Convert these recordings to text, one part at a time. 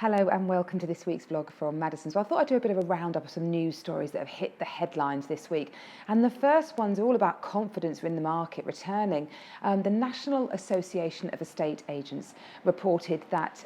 Hello and welcome to this week's vlog from Maddisons. Well, I thought I'd do a bit of a roundup of some news stories that have hit the headlines this week. And the first one's all about confidence in the market returning. The National Association of Estate Agents reported that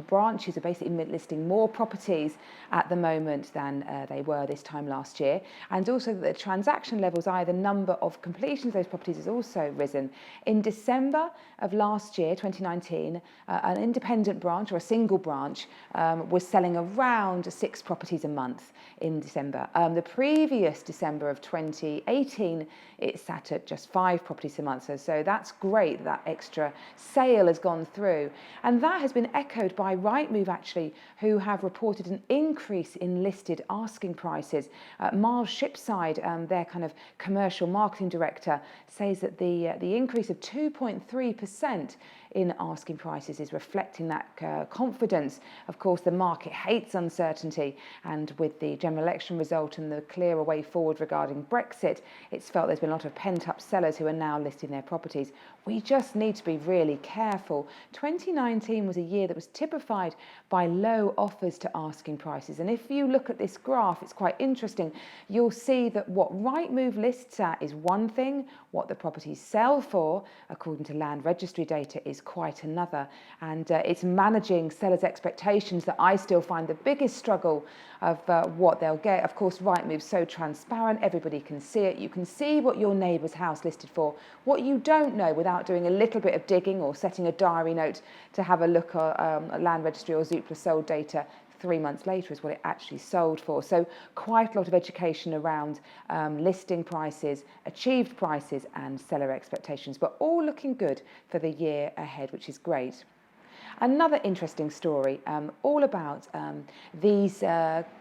branches are basically listing more properties at the moment than they were this time last year. And also that the transaction levels, the number of completions of those properties has also risen. In December of last year, 2019, an independent branch or a single branch was selling around 6 properties a month in December. The previous December of 2018, it sat at just 5 properties a month. So that's great that extra sale has gone through. And that has been echoed by Rightmove, actually, who have reported an increase in listed asking prices. Miles Shipside, their kind of commercial marketing director, says that the increase of 2.3% in asking prices is reflecting that confidence. Of course, the market hates uncertainty, and with the general election result and the clearer way forward regarding Brexit, it's felt there's been a lot of pent-up sellers who are now listing their properties. We just need to be really careful. 2019 was a year that was typified by low offers to asking prices, and if you look at this graph, it's quite interesting. You'll see that what Rightmove lists at is one thing, what the properties sell for, according to land registry data, is quite another, and it's managing sellers' expectations that I still find the biggest struggle of what they'll get. Of course, Rightmove's so transparent, everybody can see it. You can see what your neighbour's house listed for. What you don't know, without doing a little bit of digging or setting a diary note to have a look at land registry or Zoopla sold data 3 months later, is what it actually sold for. So quite a lot of education around listing prices, achieved prices and seller expectations, but all looking good for the year ahead, which is great. Another interesting story, all about these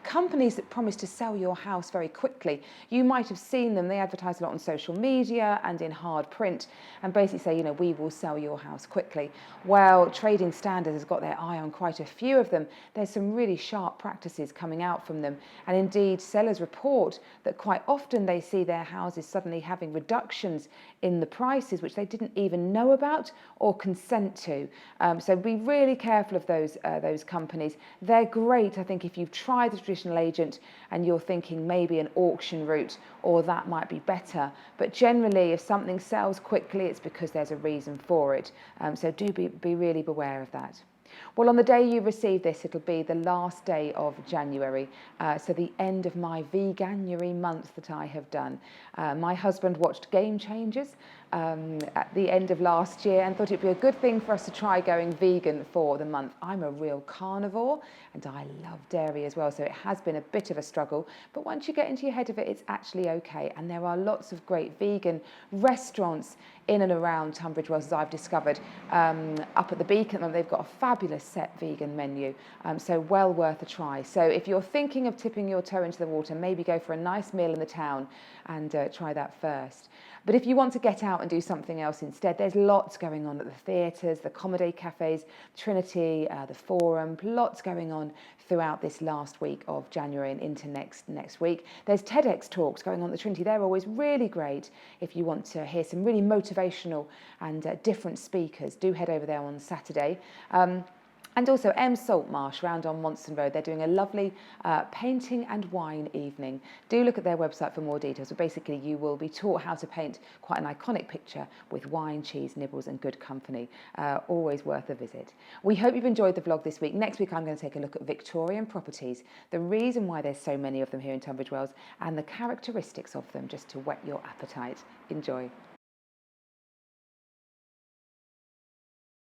companies that promise to sell your house very quickly. You might have seen them. They advertise a lot on social media and in hard print, and basically say, we will sell your house quickly. Well, Trading Standards has got their eye on quite a few of them. There's some really sharp practices coming out from them, and indeed sellers report that quite often they see their houses suddenly having reductions in the prices which they didn't even know about or consent to. So be really careful of those companies. They're great, I think, if you've tried the traditional agent and you're thinking maybe an auction route or that might be better. But generally, if something sells quickly, it's because there's a reason for it. So do be really beware of that. Well, on the day you receive this, it'll be the last day of January, so the end of my veganuary month that I have done. My husband watched Game Changers at the end of last year and thought it'd be a good thing for us to try going vegan for the month. I'm a real carnivore and I love dairy as well, so it has been a bit of a struggle, but once you get into your head of it, it's actually okay. And there are lots of great vegan restaurants in and around Tunbridge Wells, as I've discovered. Up at the Beacon, they've got a fabulous set vegan menu, so well worth a try. So if you're thinking of tipping your toe into the water, maybe go for a nice meal in the town and try that first. But if you want to get out and do something else instead, there's lots going on at the theatres, the comedy cafes, Trinity, the Forum, lots going on throughout this last week of January and into next week. There's TEDx talks going on at the Trinity. They're always really great if you want to hear some really motivational and different speakers. Do head over there on Saturday. And also Saltmarsh round on Monson Road. They're doing a lovely painting and wine evening. Do look at their website for more details. But basically, you will be taught how to paint quite an iconic picture with wine, cheese, nibbles and good company. Always worth a visit. We hope you've enjoyed the vlog this week. Next week, I'm going to take a look at Victorian properties, the reason why there's so many of them here in Tunbridge Wells, and the characteristics of them, just to whet your appetite. Enjoy.